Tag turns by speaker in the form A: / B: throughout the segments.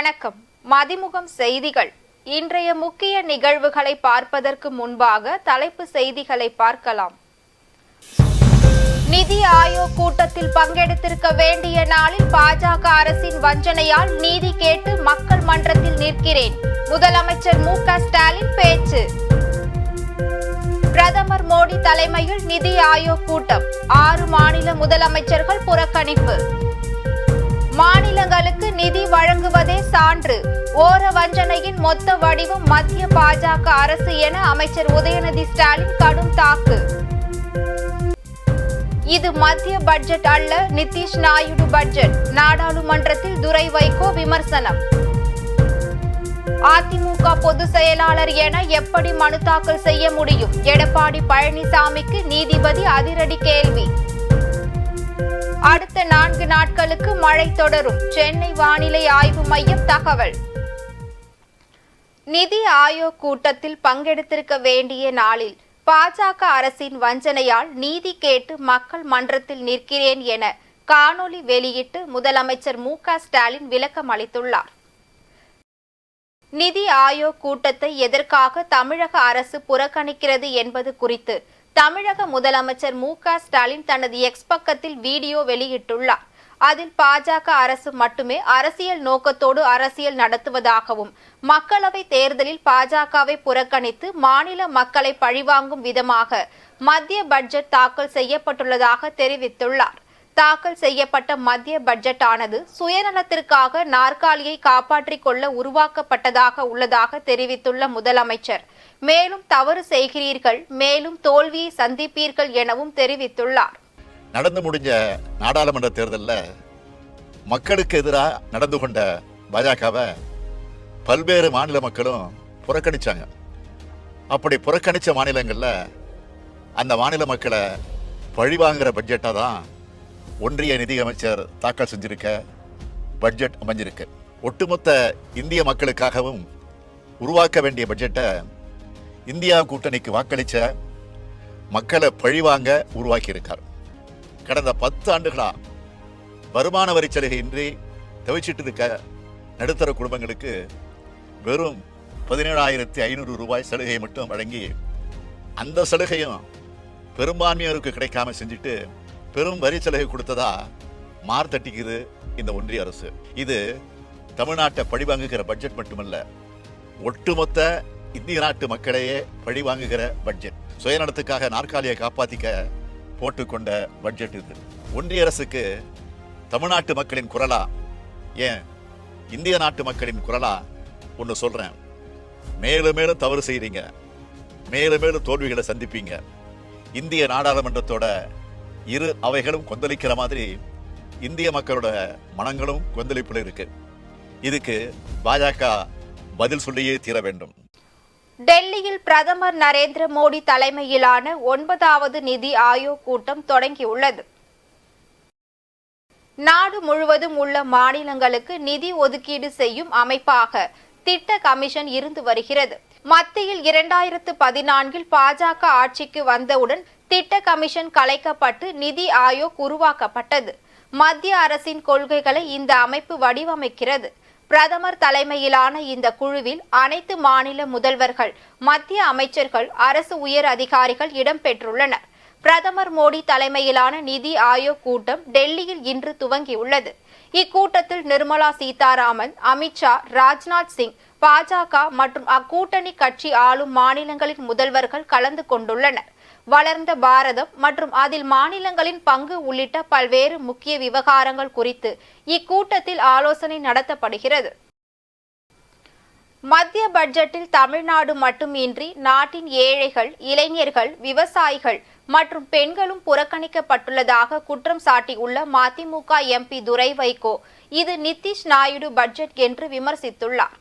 A: வணக்கம். மதிமுகம் செய்திகள். இன்றைய முக்கிய நிகழ்வுகளை பார்ப்பதற்கு முன்பாக தலைப்பு செய்திகளை பார்க்கலாம். நிதி ஆயோக் கூட்டத்தில் பங்கெடுத்திருக்க வேண்டிய நாளில் பாஜக அரசின் வஞ்சனையால் நீதி கேட்டு மக்கள் மன்றத்தில் நிற்கிறேன். முதலமைச்சர் மு.க. ஸ்டாலின் பேச்சு. பிரதமர் மோடி தலைமையில் நிதி ஆயோக் கூட்டம். 6 மாநில முதலமைச்சர்கள் புறக்கணிப்பு. மாநிலங்களுக்கு நிதி வழங்குவதே சான்று. ஓர வஞ்சனையின் மொத்த வடிவம் மத்திய பாஜக அரசு என அமைச்சர் உதயநிதி ஸ்டாலின் கடும் தாக்கு. இது மத்திய பட்ஜெட் அல்ல, நிதிஷ் நாயுடு பட்ஜெட். நாடாளுமன்றத்தில் துரை வைகோ விமர்சனம். அதிமுக பொதுச் செயலாளர் என எப்படி மனு தாக்கல் செய்ய முடியும்? எடப்பாடி பழனிசாமிக்கு நீதிபதி அதிரடி கேள்வி. அடுத்த 4 நாட்களுக்கு மழை தொடரும். சென்னை வானிலை ஆய்வு மையம் தகவல். நிதி ஆயோக் கூட்டத்தில் பங்கெடுத்திருக்க வேண்டிய நாளில் பாஜக அரசின் வஞ்சனையால் நீதி கேட்டு மக்கள் மன்றத்தில் நிற்கிறேன் என காணொலி வெளியிட்டு முதலமைச்சர் மு.க. ஸ்டாலின் விளக்கம் அளித்துள்ளார். நிதி ஆயோக் கூட்டத்தை எதற்காக தமிழக அரசு புறக்கணிக்கிறது என்பது குறித்து தமிழக முதலமைச்சர் மு.க. ஸ்டாலின் தனது எக்ஸ் பக்கத்தில் வீடியோ வெளியிட்டுள்ளார். அதில் பாஜக அரசு மட்டுமே அரசியல் நோக்கத்தோடு அரசியல் நடத்துவதாகவும், மக்களவை தேர்தலில் பாஜகவை புறக்கணித்து மாநில மக்களை பழிவாங்கும் விதமாக மத்திய பட்ஜெட் தாக்கல் செய்யப்பட்டுள்ளதாக தெரிவித்துள்ளார். தாக்கல் செய்யப்பட்ட மத்திய பட்ஜெட் ஆனது சுயநலத்திற்காக நாற்காலியை காப்பாற்றிக் கொள்ள உருவாக்கப்பட்டதாக உள்ளதாக தெரிவித்துள்ள முதலமைச்சர், மேலும் தவறு செய்கிறீர்கள், மேலும் தோல்வியை சந்திப்பீர்கள் எனவும் தெரிவித்துள்ளார்.
B: நடந்து முடிஞ்ச நாடாளுமன்ற தேர்தலில் மக்களுக்கு எதிராக நடந்து கொண்ட பாஜகவை பல்வேறு மாநில மக்களும் புறக்கணிச்சாங்க. அப்படி புறக்கணிச்ச மாநிலங்களில் அந்த மாநில மக்களை பழிவாங்கிற பட்ஜெட்டாக தான் ஒன்றிய நிதியமைச்சர் தாக்கல் செஞ்சிருக்க பட்ஜெட் அமைஞ்சிருக்கு. ஒட்டுமொத்த இந்திய மக்களுக்காகவும் உருவாக்க வேண்டிய பட்ஜெட்டை இந்தியா கூட்டணிக்கு வாக்களித்த மக்களை பழிவாங்க உருவாக்கியிருக்கார். கடந்த 10 ஆண்டுகளாக வருமான வரி சலுகையின்றி தவிச்சிட்டு இருக்க நடுத்தர குடும்பங்களுக்கு வெறும் 17,500 ரூபாய் சலுகையை மட்டும் வழங்கி அந்த சலுகையும் பெரும்பான்மையோருக்கு கிடைக்காம செஞ்சுட்டு பெரும் வரி சலுகை கொடுத்ததா மார்த்தட்டிக்குது இந்த ஒன்றிய அரசு. இது தமிழ்நாட்டை பழிவாங்குகிற பட்ஜெட் மட்டுமல்ல, ஒட்டுமொத்த இந்திய நாட்டு மக்களையே பழிவாங்குகிற பட்ஜெட். சுயநலத்துக்காக நாற்காலியை காப்பாற்றிக்க போட்டுக்கொண்ட பட்ஜெட் இது. ஒன்றிய அரசுக்கு தமிழ்நாட்டு மக்களின் குரலா, ஏன் இந்திய நாட்டு மக்களின் குரலா ஒன்று சொல்றேன். மேலும் மேலும் தவறு செய்றீங்க, மேலும் மேலும் தோல்விகளை சந்திப்பீங்க. இந்திய நாடாளுமன்றத்தோட இரு அவைகளும் கொந்தளிக்கிற மாதிரி இந்திய மக்களோட மனங்களும் கொந்தளிப்பில் இருக்கு. இதுக்கு பாஜக பதில் சொல்லியே தீர வேண்டும்.
A: டெல்லியில் பிரதமர் நரேந்திர மோடி தலைமையிலான 9வது நிதி ஆயோக் கூட்டம் தொடங்கியுள்ளது. நாடு முழுவதும் உள்ள மாநிலங்களுக்கு நிதி ஒதுக்கீடு செய்யும் அமைப்பாக திட்ட கமிஷன் இருந்து வருகிறது. மத்தியில் 2014 பாஜக ஆட்சிக்கு வந்தவுடன் திட்ட கமிஷன் கலைக்கப்பட்டு நிதி ஆயோக் உருவாக்கப்பட்டது. மத்திய அரசின் கொள்கைகளை இந்த அமைப்பு வடிவமைக்கிறது. பிரதமர் தலைமையிலான இந்த குழுவில் அனைத்து மாநில முதல்வர்கள், மத்திய அமைச்சர்கள், அரசு உயர் அதிகாரிகள் இடம்பெற்றுள்ளனர். பிரதமர் மோடி தலைமையிலான நிதி ஆயோக் கூட்டம் டெல்லியில் இன்று துவங்கியுள்ளது. இக்கூட்டத்தில் நிர்மலா சீதாராமன், அமித்ஷா, ராஜ்நாத் சிங், பாஜக மற்றும் அக்கூட்டணி கட்சி ஆளும் மாநிலங்களின் முதல்வர்கள் கலந்து கொண்டுள்ளனர். வளர்ந்த பாரதம் மற்றும் அதில் மாநிலங்களின் பங்கு உள்ளிட்ட பல்வேறு முக்கிய விவகாரங்கள் குறித்து இக்கூட்டத்தில் ஆலோசனை நடத்தப்படுகிறது. மத்திய பட்ஜெட்டில் தமிழ்நாடு மட்டுமின்றி நாட்டின் ஏழைகள், இளைஞர்கள், விவசாயிகள் மற்றும் பெண்களும் புறக்கணிக்கப்பட்டுள்ளதாக குற்றம் சாட்டியுள்ள மதிமுக எம்பி துரை வைகோ இது நிதிஷ் நாயுடு பட்ஜெட் என்று விமர்சித்துள்ளார்.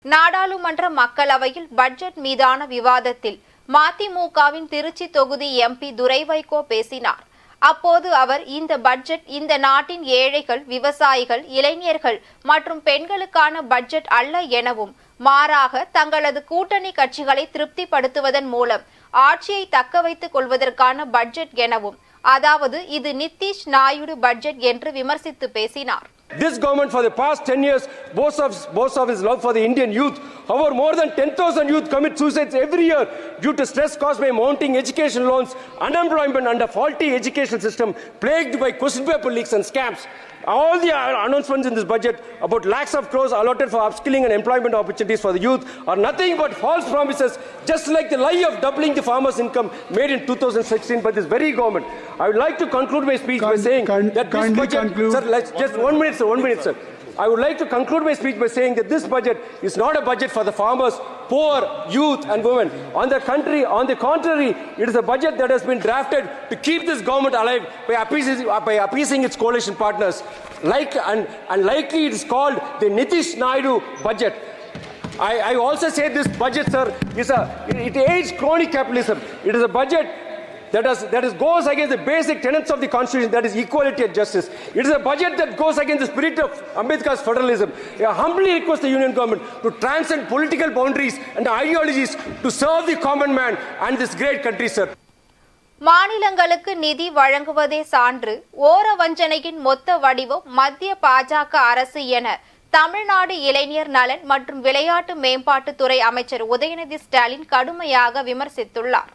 A: நாடாளுமன்ற மக்களவையில் பட்ஜெட் மீதான விவாதத்தில் மதிமுகவின் திருச்சி தொகுதி எம்பி துரை வைகோ பேசினார். அப்போது அவர் இந்த பட்ஜெட் இந்த நாட்டின் ஏழைகள், விவசாயிகள், இளைஞர்கள் மற்றும் பெண்களுக்கான பட்ஜெட் அல்ல எனவும், மாறாக தங்களது கூட்டணி கட்சிகளை திருப்திப்படுத்துவதன் மூலம் ஆட்சியை தக்க வைத்துக் கொள்வதற்கான பட்ஜெட் எனவும், அதாவது இது நிதிஷ் நாயுடு பட்ஜெட் என்று விமர்சித்து பேசினார்.
C: This government for the past 10 years boasts of its love for the Indian youth. However, more than 10,000 youth commit suicides every year due to stress caused by mounting education loans, unemployment and a faulty education system plagued by question paper leaks and scams. All the announcements in this budget about lakhs of crores allotted for upskilling and employment opportunities for the youth are nothing but false promises, just like the lie of doubling the farmers' income made in 2016 by this very government. I would like to conclude my speech by saying that this budget... Sir, let's just 1 minute, sir. 1 minute, sir. I would like to conclude my speech by saying that this budget is not a budget for the farmers, poor, youth and women. On the contrary, it is a budget that has been drafted to keep this government alive by appeasing its coalition partners. Likely it is called the Nitish Naidu budget. I also say this budget, sir, it aids crony capitalism. It is a budget that goes against the basic tenets of the Constitution, that is equality and justice. It is a budget that goes against the spirit of Ambedkar's federalism. I humbly request the Union government to transcend political boundaries and ideologies to serve the common man and this great country, sir.
A: மாநிலங்களுக்கு நிதி வழங்குவதே சான்று, ஓர வஞ்சனையின் மொத்த வடிவம் மத்திய பாஜக அரசு என தமிழ்நாடு இளைஞர் நலன் மற்றும் விளையாட்டு மேம்பாட்டுத்துறை அமைச்சர் உதயநிதி ஸ்டாலின் கடுமையாக விமர்சித்துள்ளார்.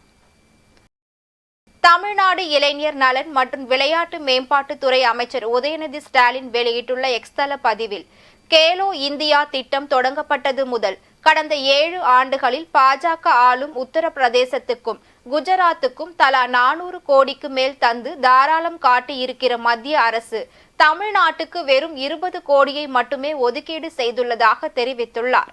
A: தமிழ்நாடு இளைஞர் நலன் மற்றும் விளையாட்டு மேம்பாட்டுத்துறை அமைச்சர் உதயநிதி ஸ்டாலின் வெளியிட்டுள்ள எக்ஸ் தள பதிவில், கேலோ இந்தியா திட்டம் தொடங்கப்பட்டது முதல் கடந்த 7 ஆண்டுகளில் பாஜக ஆளும் உத்தரப்பிரதேசத்துக்கும் குஜராத்துக்கும் தலா 400 கோடிக்கு மேல் தந்து தாராளம் காட்டியிருக்கிற மத்திய அரசு தமிழ்நாட்டுக்கு வெறும் 20 கோடியை மட்டுமே ஒதுக்கீடு செய்துள்ளதாக தெரிவித்துள்ளார்.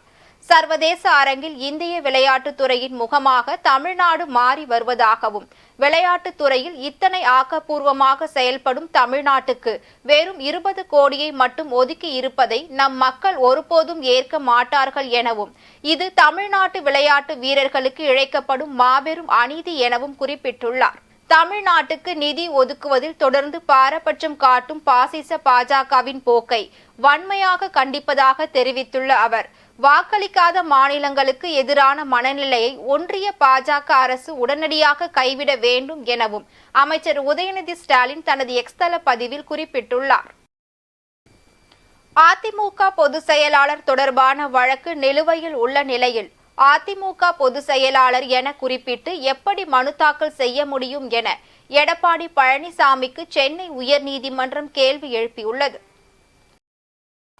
A: சர்வதேச அரங்கில் இந்திய விளையாட்டுத் துறையின் முகமாக தமிழ்நாடு மாறி வருவதாகவும், விளையாட்டுத் துறையில் இத்தனை ஆக்கப்பூர்வமாக செயல்படும் தமிழ்நாட்டுக்கு வெறும் 20 கோடியை மட்டும் ஒதுக்கி இருப்பதை நம் மக்கள் ஒருபோதும் ஏற்க மாட்டார்கள் எனவும், இது தமிழ்நாட்டு விளையாட்டு வீரர்களுக்கு இழைக்கப்படும் மாபெரும் அநீதி எனவும் குறிப்பிட்டுள்ளார். தமிழ்நாட்டுக்கு நிதி ஒதுக்குவதில் தொடர்ந்து பாரபட்சம் காட்டும் பாசிச பாஜகவின் போக்கை வன்மையாக கண்டிப்பதாக தெரிவித்துள்ள அவர், வாக்களிக்காத மாநிலங்களுக்கு எதிரான மனநிலையை ஒன்றிய பாஜக அரசு உடனடியாக கைவிட வேண்டும் எனவும் அமைச்சர் உதயநிதி ஸ்டாலின் தனது எக்ஸ் தள பதிவில் குறிப்பிட்டுள்ளார். அதிமுக பொதுச் செயலாளர் தொடர்பான வழக்கு நிலுவையில் உள்ள நிலையில் அதிமுக பொதுச் செயலாளர் என குறிப்பிட்டு எப்படி மனு தாக்கல் செய்ய முடியும் என எடப்பாடி பழனிசாமிக்கு சென்னை உயர்நீதிமன்றம் கேள்வி எழுப்பியுள்ளது.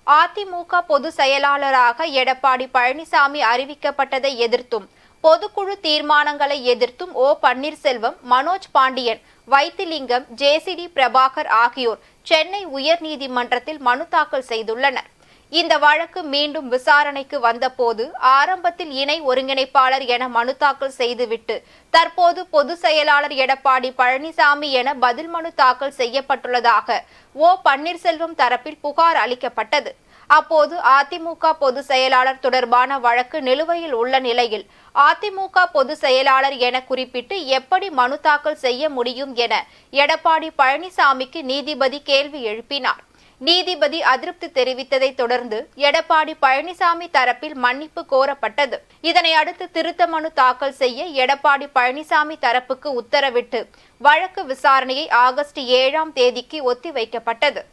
A: அதிமுக பொதுச் செயலாளராக எடப்பாடி பழனிசாமி அறிவிக்கப்பட்டதை எதிர்த்தும், பொதுக்குழு தீர்மானங்களை எதிர்த்தும் ஓ பன்னீர்செல்வம், மனோஜ் பாண்டியன், வைத்திலிங்கம், ஜேசிடி பிரபாகர் ஆகியோர் சென்னை உயர்நீதிமன்றத்தில் மனு தாக்கல் செய்துள்ளனர். இந்த வழக்கு மீண்டும் விசாரணைக்கு வந்தபோது ஆரம்பத்தில் இணை ஒருங்கிணைப்பாளர் என மனு தாக்கல் செய்துவிட்டு தற்போது பொதுச் செயலாளர் எடப்பாடி பழனிசாமி என பதில் மனு தாக்கல் செய்யப்பட்டுள்ளதாக ஓ பன்னீர்செல்வம் தரப்பில் புகார் அளிக்கப்பட்டது. அப்போது அதிமுக பொதுச் செயலாளர் தொடர்பான வழக்கு நிலுவையில் உள்ள நிலையில் அதிமுக பொதுச் செயலாளர் என குறிப்பிட்டு எப்படி மனு தாக்கல் செய்ய முடியும் என எடப்பாடி பழனிசாமிக்கு நீதிபதி கேள்வி எழுப்பினார். நீதிபதி அதிருப்தி தெரிவித்ததை தொடர்ந்து எடப்பாடி பழனிசாமி தரப்பில் மன்னிப்பு கோரப்பட்டது. இதனை அடுத்து திருத்த மனு தாக்கல் செய்ய எடப்பாடி பழனிசாமி தரப்புக்கு உத்தரவிட்டு வழக்கு விசாரணையை ஆகஸ்ட் 7ஆம் தேதிக்கு ஒத்திவைக்கப்பட்டது.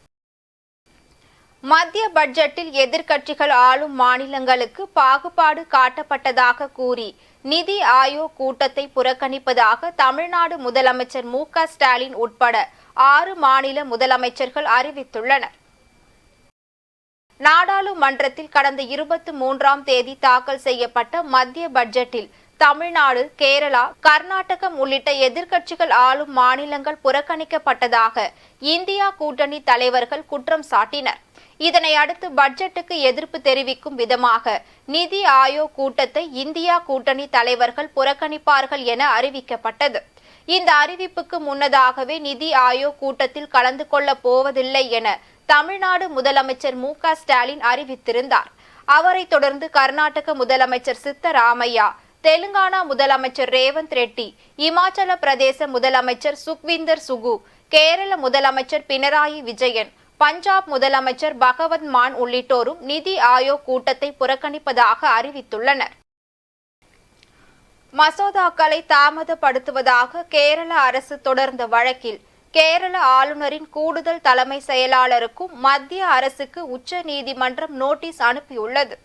A: மத்திய பட்ஜெட்டில் எதிர்க்கட்சிகள் ஆளும் மாநிலங்களுக்கு பாகுபாடு காட்டப்பட்டதாக கூறி நிதி ஆயோக் கூட்டத்தை புறக்கணிப்பதாக தமிழ்நாடு முதலமைச்சர் மு.க. ஸ்டாலின் உட்பட 6 மாநில முதலமைச்சர்கள் அறிவித்துள்ளனர். நாடாளுமன்றத்தில் கடந்த 23ஆம் தேதி தாக்கல் செய்யப்பட்ட மத்திய பட்ஜெட்டில் தமிழ்நாடு, கேரளா, கர்நாடகம் உள்ளிட்ட எதிர்க்கட்சிகள் ஆளும் மாநிலங்கள் புறக்கணிக்கப்பட்டதாக இந்தியா கூட்டணி தலைவர்கள் குற்றம் சாட்டினர். இதனை அடுத்து பட்ஜெட்டுக்கு எதிர்ப்பு தெரிவிக்கும் விதமாக நிதி ஆயோக் கூட்டத்தை இந்தியா கூட்டணி தலைவர்கள் புறக்கணிப்பார்கள் என அறிவிக்கப்பட்டது. இந்த அறிவிப்புக்கு முன்னதாகவே நிதி ஆயோக் கூட்டத்தில் கலந்து கொள்ள போவதில்லை என தமிழ்நாடு முதலமைச்சர் மு.க. ஸ்டாலின் அறிவித்திருந்தார். அவரை தொடர்ந்து கர்நாடக முதலமைச்சர் சித்தராமையா, தெலுங்கானா முதலமைச்சர் ரேவந்த் ரெட்டி, இமாச்சல பிரதேச முதலமைச்சர் சுக்விந்தர் சுகு, கேரள முதலமைச்சர் பினராயி விஜயன், பஞ்சாப் முதலமைச்சர் பகவத் மான் உள்ளிட்டோரும் நிதி ஆயோக் கூட்டத்தை புறக்கணிப்பதாக அறிவித்துள்ளனர். மசோதாக்களை தாமதப்படுத்துவதாக கேரள அரசு தொடர்ந்த வழக்கில் கேரள ஆளுநரின் கூடுதல் தலைமை செயலாளருக்கும் மத்திய அரசுக்கு உச்ச நீதிமன்றம் நோட்டீஸ் அனுப்பியுள்ளது.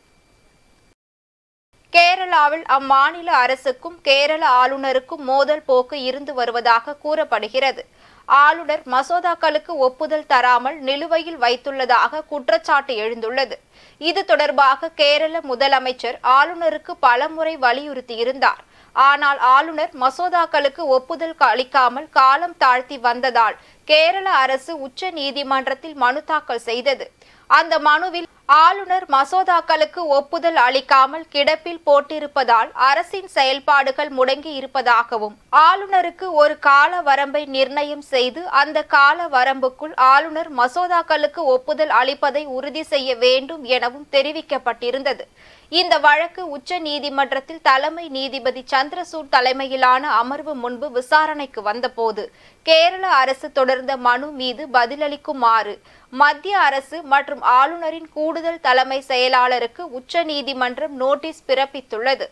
A: கேரளாவில் அம்மாநில அரசுக்கும் கேரள ஆளுநருக்கும் மோதல் போக்கு இருந்து வருவதாக கூறப்படுகிறது. ஆளுநர் மசோதாக்களுக்கு ஒப்புதல் தராமல் நிலுவையில் வைத்துள்ளதாக குற்றச்சாட்டு எழுந்துள்ளது. இது தொடர்பாக கேரள முதலமைச்சர் ஆளுநருக்கு பலமுறை வலியுறுத்தியிருந்தார். ஆனால் ஆளுநர் மசோதாக்களுக்கு ஒப்புதல் அளிக்காமல் காலம் தாழ்த்தி வந்ததால் கேரள அரசு உச்ச நீதிமன்றத்தில் மனு தாக்கல் செய்தது. அந்த மனுவில் ஆளுநர் மசோதாக்களுக்கு ஒப்புதல் அளிக்காமல் கிடப்பில் போட்டிருப்பதால் அரசின் செயல்பாடுகள் முடங்கி இருப்பதாகவும், ஆளுநருக்கு ஒரு கால வரம்பை நிர்ணயம் செய்து அந்த கால வரம்புக்குள் ஆளுநர் மசோதாக்களுக்கு ஒப்புதல் அளிப்பதை உறுதி செய்ய வேண்டும் எனவும் தெரிவிக்கப்பட்டிருந்தது. இந்த வழக்கு உச்ச நீதிமன்றத்தில் தலைமை நீதிபதி சந்திரசூட் தலைமையிலான அமர்வு முன்பு விசாரணைக்கு வந்தபோது கேரள அரசு தொடர்ந்த மனு மீது பதிலளிக்குமாறு மத்திய அரசு மற்றும் ஆளுநரின் கூடுதல் தலைமை செயலாளருக்கு உச்ச நீதிமன்றம் நோட்டீஸ் பிறப்பித்துள்ளது.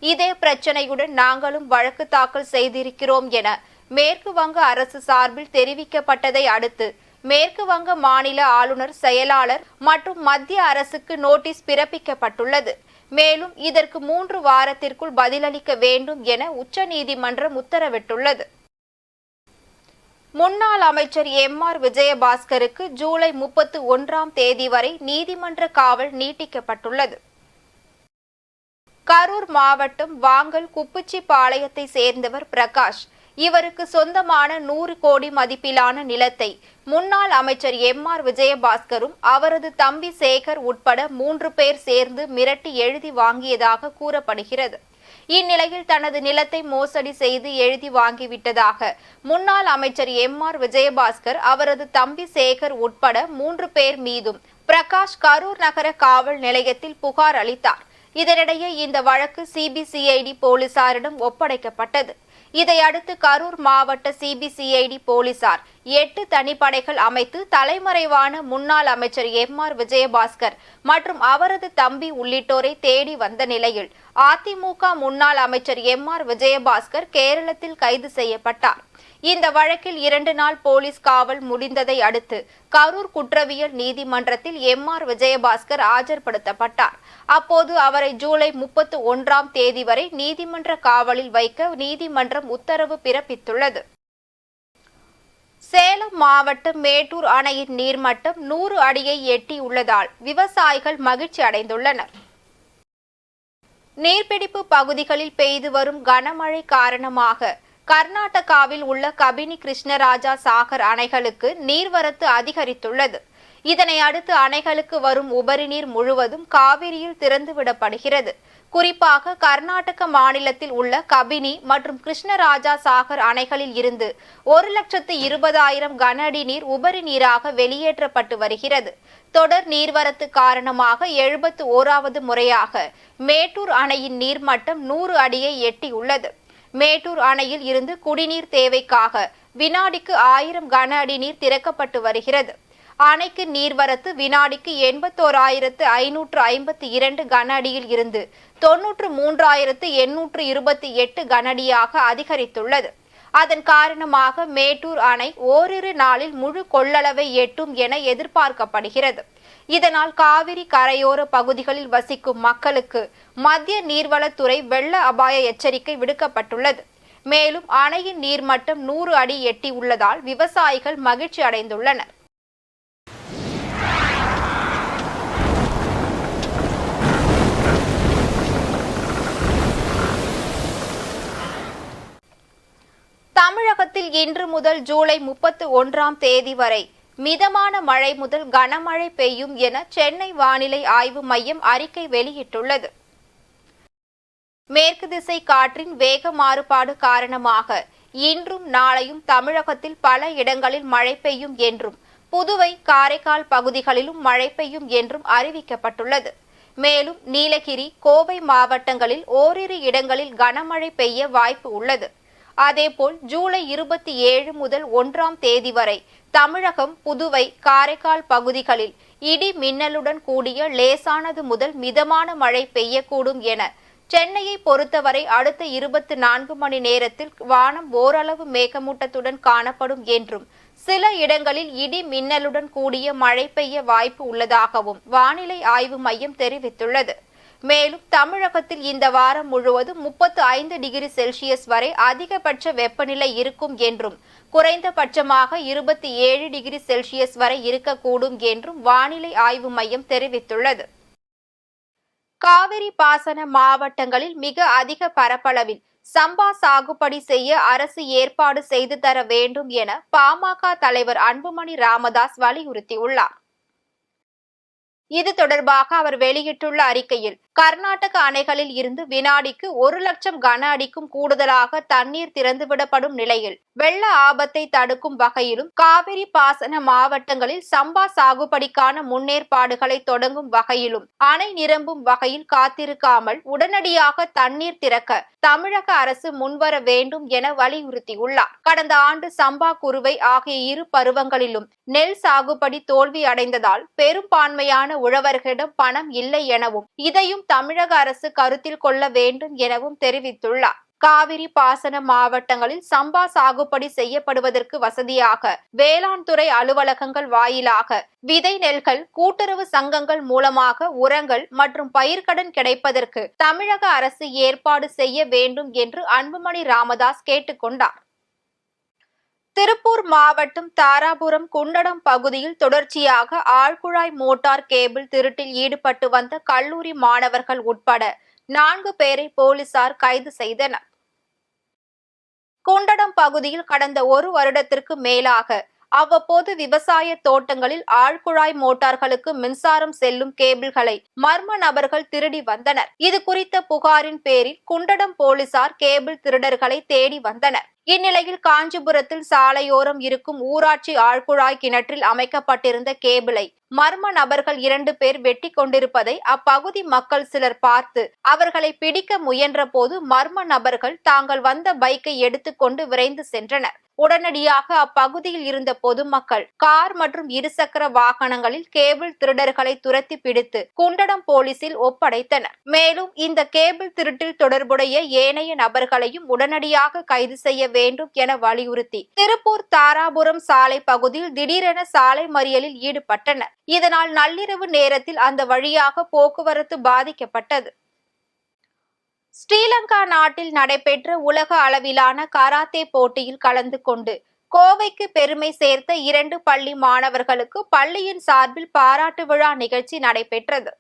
A: இதே பிரச்சனையுடன் நாங்களும் வழக்கு தாக்கல் செய்திருக்கிறோம் என மேற்கு வங்க அரசு சார்பில் தெரிவிக்கப்பட்டதை அடுத்து மேற்கு வங்க மாநில ஆளுநர் செயலாளர் மற்றும் மத்திய அரசுக்கு நோட்டீஸ் பிறப்பிக்கப்பட்டுள்ளது. மேலும் இதற்கு 3 வாரத்திற்குள் பதிலளிக்க வேண்டும் என உச்ச நீதிமன்றம் உத்தரவிட்டுள்ளது. முன்னாள் அமைச்சர் எம்.ஆர். விஜயபாஸ்கருக்கு ஜூலை 31ஆம் தேதி வரை நீதிமன்ற காவல் நீட்டிக்கப்பட்டுள்ளது. கரூர் மாவட்டம் வாங்கல் குப்புச்சிபாளையத்தை சேர்ந்தவர் பிரகாஷ். இவருக்கு சொந்தமான 100 கோடி மதிப்பிலான நிலத்தை முன்னாள் அமைச்சர் எம்.ஆர். விஜயபாஸ்கரும் அவரது தம்பி சேகர் உட்பட 3 பேர் சேர்ந்து மிரட்டி எழுதி வாங்கியதாக கூறப்படுகிறது. இந்நிலையில் தனது நிலத்தை மோசடி செய்து எழுதி வாங்கிவிட்டதாக முன்னாள் அமைச்சர் எம்.ஆர். விஜயபாஸ்கர் அவரது தம்பி சேகர் உட்பட 3 பேர் மீதும் பிரகாஷ் கரூர் நகர காவல் நிலையத்தில் புகார் அளித்தார். இதனிடையே இந்த வழக்கு சிபிசிஐடி போலீசாரிடம் ஒப்படைக்கப்பட்டது. இதையடுத்து கரூர் மாவட்ட சிபிசிஐடி போலீசார் 8 தனிப்படைகள் அமைத்து தலைமறைவான முன்னாள் அமைச்சர் எம்.ஆர். விஜயபாஸ்கர் மற்றும் அவரது தம்பி உள்ளிட்டோரை தேடி வந்த நிலையில் அதிமுக முன்னாள் அமைச்சர் எம்.ஆர். விஜயபாஸ்கர் கேரளத்தில் கைது செய்யப்பட்டார். இந்த வழக்கில் 2 நாள் போலீஸ் காவல் முடிந்ததை அடுத்து கரூர் குற்றவியல் நீதிமன்றத்தில் எம்.ஆர். விஜயபாஸ்கர் ஆஜர்படுத்தப்பட்டார். அப்போது அவரை ஜூலை 31ஆம் தேதி வரை நீதிமன்ற காவலில் வைக்க நீதிமன்றம் உத்தரவு பிறப்பித்துள்ளது. சேலம் மாவட்டம் மேட்டூர் அணையின் நீர்மட்டம் 100 அடியை எட்டியுள்ளதால் விவசாயிகள் மகிழ்ச்சி அடைந்துள்ளனர். நீர்பிடிப்பு பகுதிகளில் பெய்து வரும் கனமழை காரணமாக கர்நாடகாவில் உள்ள கபினி கிருஷ்ணராஜா சாகர் அணைகளுக்கு நீர்வரத்து அதிகரித்துள்ளது. இதனை அடுத்து அணைகளுக்கு வரும் உபரி நீர் முழுவதும் காவிரியில் திறந்துவிடப்படுகிறது. குறிப்பாக கர்நாடக மாநிலத்தில் உள்ள கபினி மற்றும் கிருஷ்ணராஜா சாகர் அணைகளில் இருந்து 1,20,000 கன அடி நீர் உபரி நீராக வெளியேற்றப்பட்டு வருகிறது. தொடர் நீர்வரத்து காரணமாக 71வது முறையாக மேட்டூர் அணையின் நீர்மட்டம் 100 அடியை எட்டியுள்ளது. மேட்டூர் அணையில் இருந்து குடிநீர் தேவைக்காக வினாடிக்கு 1000 கன அடி நீர் திறக்கப்பட்டு வருகிறது. அணைக்கு நீர்வரத்து வினாடிக்கு 81,552 கன அடியில் இருந்து 93,828 கன அடியாக அதிகரித்துள்ளது. அதன் காரணமாக மேட்டூர் அணை ஓரிரு நாளில் முழு கொள்ளளவை எட்டும் என எதிர்பார்க்கப்படுகிறது. இதனால் காவிரி கரையோர பகுதிகளில் வசிக்கும் மக்களுக்கு மத்திய நீர்வளத்துறை வெள்ள அபாய எச்சரிக்கை விடுக்கப்பட்டுள்ளது. மேலும் அணையின் நீர்மட்டம் 100 அடி எட்டி உள்ளதால் விவசாயிகள் மகிழ்ச்சி அடைந்துள்ளனர். தமிழகத்தில் இன்று முதல் ஜூலை 31ஆம் தேதி வரை மிதமான மழை முதல் கனமழை பெய்யும் என சென்னை வானிலை ஆய்வு மையம் அறிக்கை வெளியிட்டுள்ளது. மேற்கு திசை காற்றின் வேக மாறுபாடு காரணமாக இன்றும் நாளையும் தமிழகத்தில் பல இடங்களில் மழை பெய்யும் என்றும் புதுவை, காரைக்கால் பகுதிகளிலும் மழை பெய்யும் என்றும் அறிவிக்கப்பட்டுள்ளது. மேலும் நீலகிரி, கோவை மாவட்டங்களில் ஓரிரு இடங்களில் கனமழை பெய்ய வாய்ப்பு உள்ளது. அதேபோல் ஜூலை 27 முதல் 1ஆம் தேதி வரை தமிழகம், புதுவை, காரைக்கால் பகுதிகளில் இடி மின்னலுடன் கூடிய லேசானது முதல் மிதமான மழை பெய்யக்கூடும் என சென்னையை பொறுத்தவரை அடுத்த 24 மணி நேரத்தில் வானம் ஓரளவு மேகமூட்டத்துடன் காணப்படும் என்றும் சில இடங்களில் இடி மின்னலுடன் கூடிய மழை பெய்ய வாய்ப்பு உள்ளதாகவும் வானிலை ஆய்வு மையம் தெரிவித்துள்ளது. மேலும் தமிழகத்தில் இந்த வாரம் முழுவதும் 35 டிகிரி செல்சியஸ் வரை அதிகபட்ச வெப்பநிலை இருக்கும் என்றும் குறைந்தபட்சமாக 27 டிகிரி செல்சியஸ் வரை இருக்கக்கூடும் என்றும் வானிலை ஆய்வு மையம் தெரிவித்துள்ளது. காவிரி பாசன மாவட்டங்களில் மிக அதிக பரப்பளவில் சம்பா சாகுபடி செய்ய அரசு ஏற்பாடு செய்து தர வேண்டும் என பாமக தலைவர் அன்புமணி ராமதாஸ் வலியுறுத்தியுள்ளார். இது தொடர்பாக அவர் வெளியிட்டுள்ள அறிக்கையில், கர்நாடக அணைகளில் இருந்து வினாடிக்கு 1 லட்சம் கன அடிக்கும் கூடுதலாக தண்ணீர் திறந்துவிடப்படும் நிலையில் வெள்ள ஆபத்தை தடுக்கும் வகையிலும் காவிரி பாசன மாவட்டங்களில் சம்பா சாகுபடிக்கான முன்னேற்பாடுகளை தொடங்கும் வகையிலும் அணை நிரம்பும் வகையில் காத்திருக்காமல் உடனடியாக தண்ணீர் திறக்க தமிழக அரசு முன்வர வேண்டும் என வலியுறுத்தியுள்ளார். கடந்த ஆண்டு சம்பா குறுவை ஆகிய 2 பருவங்களிலும் நெல் சாகுபடி தோல்வி அடைந்ததால் பெரும்பான்மையான உழவர்களிடம் பணம் இல்லை எனவும் இதையும் தமிழக அரசு கருத்தில் கொள்ள வேண்டும் எனவும் தெரிவித்துள்ளார். காவிரி பாசன மாவட்டங்களில் சம்பா சாகுபடி செய்யப்படுவதற்கு வசதியாக வேளாண் துறை அலுவலகங்கள் வாயிலாக விதை நெல்கள், கூட்டுறவு சங்கங்கள் மூலமாக உரங்கள் மற்றும் பயிர்க்கடன் கிடைப்பதற்கு தமிழக அரசு ஏற்பாடு செய்ய வேண்டும் என்று அன்புமணி ராமதாஸ் கேட்டுக்கொண்டார். திருப்பூர் மாவட்டம் தாராபுரம் குண்டடம் பகுதியில் தொடர்ச்சியாக ஆழ்குழாய் மோட்டார் கேபிள் திருட்டில் ஈடுபட்டு வந்த கல்லூரி மாணவர்கள் உட்பட 4 பேரை போலீசார் கைது செய்தனர். குண்டடம் பகுதியில் கடந்த 1 வருடத்திற்கு மேலாக அவ்வப்போது விவசாய தோட்டங்களில் ஆழ்குழாய் மோட்டார்களுக்கு மின்சாரம் செல்லும் கேபிள்களை மர்ம நபர்கள் திருடி வந்தனர். இது குறித்த புகாரின் பேரில் குண்டடம் போலீசார் கேபிள் திருடர்களை தேடி வந்தனர். இந்நிலையில் காஞ்சிபுரத்தில் சாலையோரம் இருக்கும் ஊராட்சி ஆழ்குழாய் கிணற்றில் அமைக்கப்பட்டிருந்த கேபிளை மர்ம நபர்கள் 2 பேர் வெட்டி கொண்டிருப்பதை அப்பகுதி மக்கள் சிலர் பார்த்து அவர்களை பிடிக்க முயன்ற போது மர்ம நபர்கள் தாங்கள் வந்த பைக்கை எடுத்துக்கொண்டு விரைந்து சென்றனர். உடனடியாக அப்பகுதியில் இருந்த பொதுமக்கள் கார் மற்றும் 2 சக்கர வாகனங்களில் கேபிள் திருடர்களை துரத்தி பிடித்து குண்டடம் போலீசில் ஒப்படைத்தனர். மேலும் இந்த கேபிள் திருட்டில் தொடர்புடைய ஏனைய நபர்களையும் உடனடியாக கைது செய்ய வேண்டும் என வலியுறுத்தி திருப்பூர் தாராபுரம் சாலை பகுதியில் திடீரென சாலை மறியலில் ஈடுபட்டனர். இதனால் நள்ளிரவு நேரத்தில் அந்த வழியாக போக்குவரத்து பாதிக்கப்பட்டது. ஸ்ரீலங்கா நாட்டில் நடைபெற்ற உலக அளவிலான கராத்தே போட்டியில் கலந்து கொண்டு கோவைக்கு பெருமை சேர்த்த 2 பள்ளி மாணவர்களுக்கு பள்ளியின் சார்பில் பாராட்டு விழா நிகழ்ச்சி நடைபெற்றது.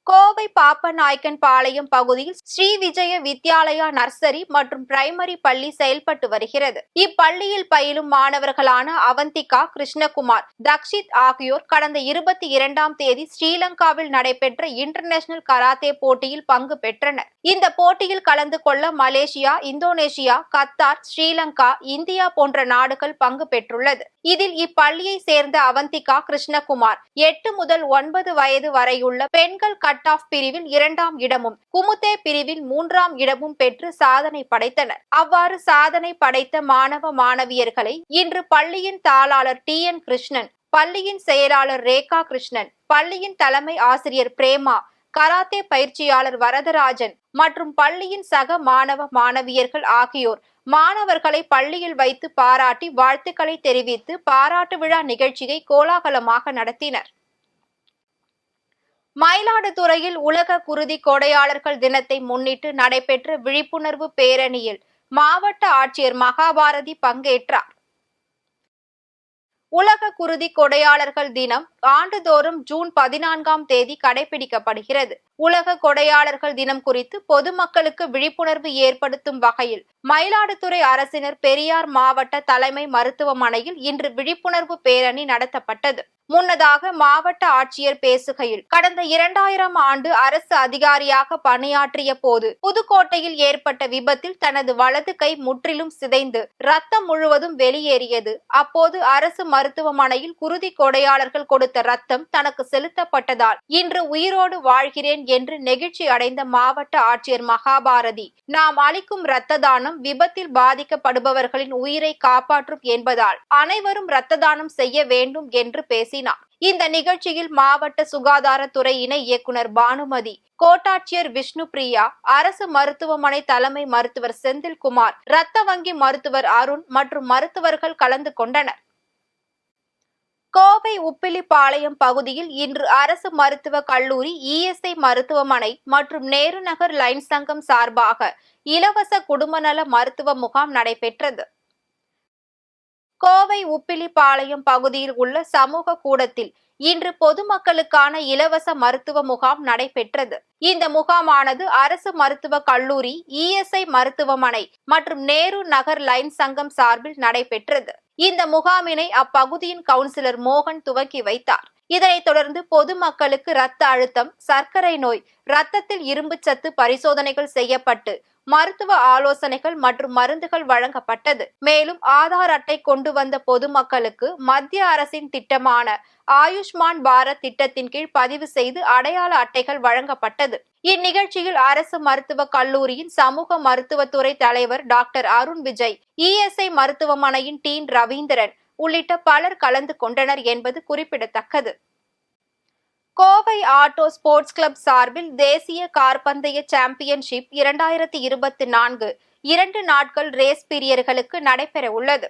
A: கோவை பாப்பநாயக்கன் பாளையம் பகுதியில் ஸ்ரீ விஜய வித்யாலயா நர்சரி மற்றும் பிரைமரி பள்ளி செயல்பட்டு வருகிறது. இப்பள்ளியில் பயிலும் மாணவர்களான அவந்திகா, கிருஷ்ணகுமார், தக்ஷித் ஆகியோர் கடந்த 22ஆம் தேதி ஸ்ரீலங்காவில் நடைபெற்ற இன்டர்நேஷனல் கராத்தே போட்டியில் பங்கு பெற்றனர். இந்த போட்டியில் கலந்து கொள்ள Malaysia, Indonesia, Qatar, Sri Lanka, India போன்ற நாடுகள் பங்கு பெற்றுள்ளது. இதில் இப்பள்ளியை சேர்ந்த அவந்திகா, கிருஷ்ணகுமார் 8 முதல் 9 வயது வரையுள்ள பெண்கள் கட் ஆஃப் பிரிவில் 2ஆம் இடமும், குமுதே பிரிவில் 3ஆம் இடமும் பெற்று சாதனை படைத்தனர். அவ்வாறு சாதனை படைத்த மாணவ மாணவியர்களை இன்று பள்ளியின் தாளாளர் TN கிருஷ்ணன், பள்ளியின் செயலாளர் ரேகா கிருஷ்ணன், பள்ளியின் தலைமை ஆசிரியர் பிரேமா, கராத்தே பயிற்சியாளர் வரதராஜன் மற்றும் பள்ளியின் சக மாணவ மாணவியர்கள் ஆகியோர் மாணவர்களை பள்ளியில் வைத்து பாராட்டி வாழ்த்துக்களை தெரிவித்து பாராட்டு விழா நிகழ்ச்சியை கோலாகலமாக நடத்தினர். மயிலாடுதுறையில் உலக குருதி கொடையாளர்கள் தினத்தை முன்னிட்டு நடைபெற்ற விழிப்புணர்வு பேரணியில் மாவட்ட ஆட்சியர் மகாபாரதி பங்கேற்றார். உலக குருதி கொடையாளர்கள் தினம் ஆண்டுதோறும் ஜூன் 14ஆம் தேதி கடைபிடிக்கப்படுகிறது. உலக கொடையாளர்கள் தினம் குறித்து பொதுமக்களுக்கு விழிப்புணர்வு ஏற்படுத்தும் வகையில் மயிலாடுதுறை அரசினர் பெரியார் மாவட்ட தலைமை மருத்துவமனையில் இன்று விழிப்புணர்வு பேரணி நடத்தப்பட்டது. முன்னதாக மாவட்ட ஆட்சியர் பேசுகையில், கடந்த 2000ஆம் ஆண்டு அரசு அதிகாரியாக பணியாற்றிய போது புதுக்கோட்டையில் ஏற்பட்ட விபத்தில் தனது வலது கை முற்றிலும் சிதைந்து ரத்தம் முழுவதும் வெளியேறியது. அப்போது அரசு மருத்துவமனையில் குருதி கொடையாளர்கள் கொடுத்த ரத்தம் தனக்கு செலுத்தப்பட்டதால் இன்று உயிரோடு வாழ்கிறேன் என்று நெகிழ்ச்சி அடைந்த மாவட்ட ஆட்சியர் மகாபாரதி, நாம் அளிக்கும் இரத்த தானம் விபத்தில் பாதிக்கப்படுபவர்களின் உயிரை காப்பாற்றும் என்பதால் அனைவரும் இரத்த தானம் செய்ய வேண்டும் என்று பேசினார். இந்த நிகழ்ச்சியில் மாவட்ட சுகாதாரத்துறை இணை இயக்குனர் பானுமதி, கோட்டாட்சியர் விஷ்ணு பிரியா, அரசு மருத்துவமனை தலைமை மருத்துவர் செந்தில்குமார், இரத்த வங்கி மருத்துவர் அருண் மற்றும் மருத்துவர்கள் கலந்து கொண்டனர். கோவை உப்பிலிப்பாளையம் பகுதியில் இன்று அரசு மருத்துவக் கல்லூரி, இஎஸ்ஐ மருத்துவமனை மற்றும் நேரு நகர் லைன்ஸ் சங்கம் சார்பாக இலவச குடும்பநல மருத்துவ முகாம் நடைபெற்றது. கோவை உப்பிலிப்பாளையம் பகுதியில் உள்ள சமூக கூடத்தில் இன்று பொதுமக்களுக்கான இலவச மருத்துவ முகாம் நடைபெற்றது. இந்த முகாமானது அரசு மருத்துவக் கல்லூரி, இஎஸ்ஐ மருத்துவமனை மற்றும் நேரு நகர் லைன்ஸ் சங்கம் சார்பில் நடைபெற்றது. இந்த முகாமினை அப்பகுதியின் கவுன்சிலர் மோகன் துவக்கி வைத்தார். இதனைத் தொடர்ந்து பொதுமக்களுக்கு இரத்த அழுத்தம், சர்க்கரை நோய், இரத்தத்தில் இரும்புச்சத்து பரிசோதனைகள் செய்யப்பட்டு மருத்துவ ஆலோசனைகள் மற்றும் மருந்துகள் வழங்கப்பட்டது. மேலும் ஆதார் அட்டை கொண்டு வந்த பொதுமக்களுக்கு மத்திய அரசின் திட்டமான ஆயுஷ்மான் பாரத் திட்டத்தின் கீழ் பதிவு செய்து அடையாள அட்டைகள் வழங்கப்பட்டது. இந்நிகழ்ச்சியில் அரசு மருத்துவக் கல்லூரியின் சமூக மருத்துவத்துறை தலைவர் டாக்டர் அருண் விஜய், இஎஸ்ஐ மருத்துவமனையின் டீன் ரவீந்திரன் உள்ளிட்ட பலர் கலந்து கொண்டனர் என்பது குறிப்பிடத்தக்கது. கோவை ஆட்டோ ஸ்போர்ட்ஸ் கிளப் சார்பில் தேசிய கார்பந்தய சாம்பியன்ஷிப் 2024 2 நாட்கள் ரேஸ் பிரியர்களுக்கு நடைபெற உள்ளது.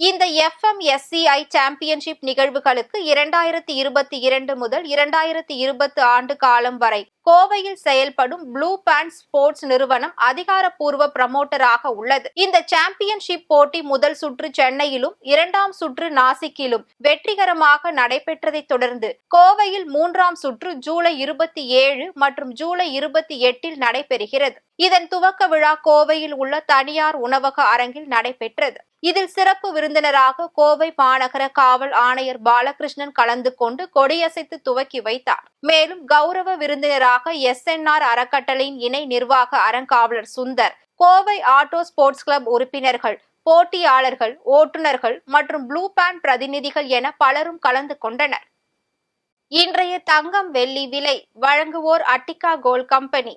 A: இந்த FMSCI சாம்பியன்ஷிப் நிகழ்வுகளுக்கு 2022 முதல் 2020 ஆண்டு காலம் வரை கோவையில் செயல்படும் ப்ளூ பேண்ட் ஸ்போர்ட்ஸ் நிறுவனம் அதிகாரப்பூர்வ பிரமோட்டராக உள்ளது. இந்த சாம்பியன்ஷிப் போட்டி முதல் சுற்று சென்னையிலும் 2ஆம் சுற்று நாசிக்கிலும் வெற்றிகரமாக நடைபெற்றதை தொடர்ந்து கோவையில் 3ஆம் சுற்று ஜூலை 27 மற்றும் ஜூலை 28 நடைபெறுகிறது. இதன் துவக்க விழா கோவையில் உள்ள தனியார் உணவக அரங்கில் நடைபெற்றது. இதில் சிறப்பு விருந்தினராக கோவை மாநகர காவல் ஆணையர் பாலகிருஷ்ணன் கலந்து கொண்டு கொடியசைத்து துவக்கி வைத்தார். மேலும் கௌரவ விருந்தினராக SNR அறக்கட்டளையின் இணை நிர்வாக அறங்காவலர் Sundar, Kovai auto sports club உறுப்பினர்கள், போட்டியாளர்கள், ஓட்டுநர்கள் மற்றும் ப்ளூ பேண்ட் பிரதிநிதிகள் என பலரும் கலந்து கொண்டனர். இன்றைய தங்கம் வெள்ளி விலை வழங்குவோர் அட்டிகா கோல்ட் கம்பெனி.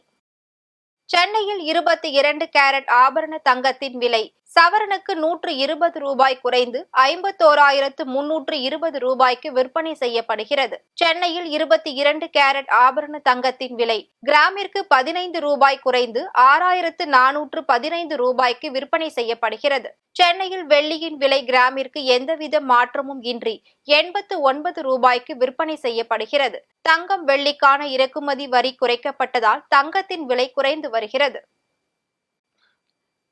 A: சென்னையில் 22 கேரட் ஆபரண தங்கத்தின் விலை சவரனுக்கு 120 ரூபாய் குறைந்து 51,320 ரூபாய்க்கு விற்பனை செய்யப்படுகிறது. சென்னையில் 22 கேரட் ஆபரண தங்கத்தின் விலை கிராமிற்கு 15 ரூபாய் குறைந்து 6,415 ரூபாய்க்கு விற்பனை செய்யப்படுகிறது. சென்னையில் வெள்ளியின் விலை கிராமிற்கு எந்தவித மாற்றமும் இன்றி 89 ரூபாய்க்கு விற்பனை செய்யப்படுகிறது. தங்கம், வெள்ளிக்கான இறக்குமதி வரி குறைக்கப்பட்டதால் தங்கத்தின் விலை குறைந்து வருகிறது.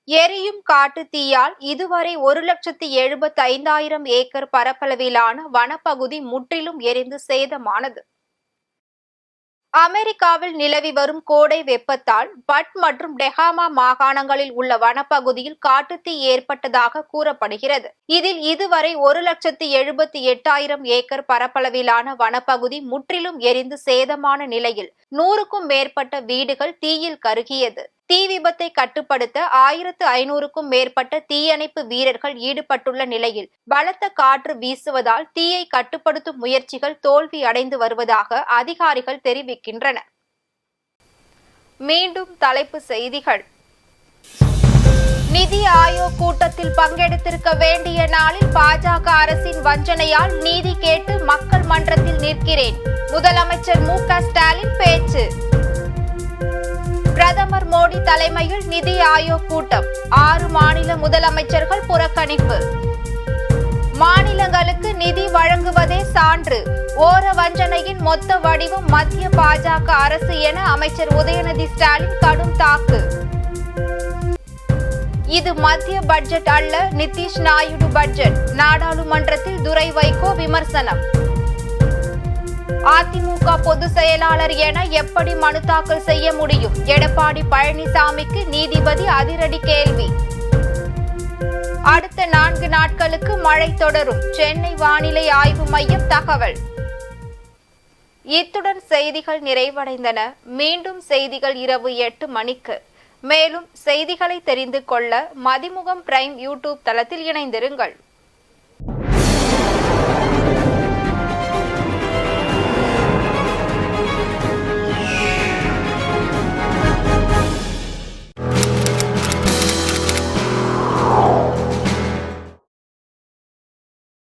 A: எரியும் காட்டு தீயால் இதுவரை 1,75,000 ஏக்கர் பரப்பளவிலான வனப்பகுதி முற்றிலும் எரிந்து சேதமானது. அமெரிக்காவில் நிலவி வரும் கோடை வெப்பத்தால் பட் மற்றும் டெஹாமா மாகாணங்களில் உள்ள வனப்பகுதியில் காட்டுத்தீ ஏற்பட்டதாக கூறப்படுகிறது. இதில் இதுவரை 1,78,000 ஏக்கர் பரப்பளவிலான வனப்பகுதி முற்றிலும் எரிந்து சேதமான நிலையில் 100க்கும் மேற்பட்ட வீடுகள் தீயில் கருகியது. தீ விபத்தை கட்டுப்படுத்த 1,500க்கும் மேற்பட்ட தீயணைப்பு வீரர்கள் ஈடுபட்டுள்ள நிலையில் பலத்த காற்று வீசுவதால் தீயை கட்டுப்படுத்தும் முயற்சிகள் தோல்வி அடைந்து வருவதாக அதிகாரிகள் தெரிவிக்கின்றனர். மீண்டும் தலைப்பு செய்திகள். நிதி ஆயோக் கூட்டத்தில் பங்கெடுத்திருக்க வேண்டிய நாளில் பாஜக அரசின் வஞ்சனையால் நீதி கேட்டு மக்கள் மன்றத்தில் நிற்கிறேன். முதலமைச்சர் மு.க. ஸ்டாலின் பேச்சு. பிரதமர் மோடி தலைமையில் நிதி ஆயோக் கூட்டம், 6 மாநில முதலமைச்சர்கள் புறக்கணிப்பு. மாநிலங்களுக்கு நிதி வழங்குவதே சான்று, ஓர வஞ்சனையின் மொத்த வடிவம் மத்திய பாஜக அரசு என அமைச்சர் உதயநிதி ஸ்டாலின் கடும் தாக்கு. இது மத்திய பட்ஜெட் அல்ல, நிதிஷ் நாயுடு பட்ஜெட், நாடாளுமன்றத்தில் துரை வைகோ விமர்சனம். அதிமுக பொதுச் செயலாளர் என எப்படி மனு தாக்கல் செய்ய முடியும்? எடப்பாடி பழனிசாமிக்கு நீதிபதி அதிரடி கேள்வி. அடுத்த 4 நாட்களுக்கு மழை தொடரும், சென்னை வானிலை ஆய்வு மையம் தகவல். இத்துடன் செய்திகள் நிறைவடைந்தன. மீண்டும் செய்திகள் இரவு 8 மணிக்கு. மேலும் செய்திகளை தெரிந்து கொள்ள மதிமுகம் பிரைம் யூடியூப் தளத்தில் இணைந்திருங்கள்.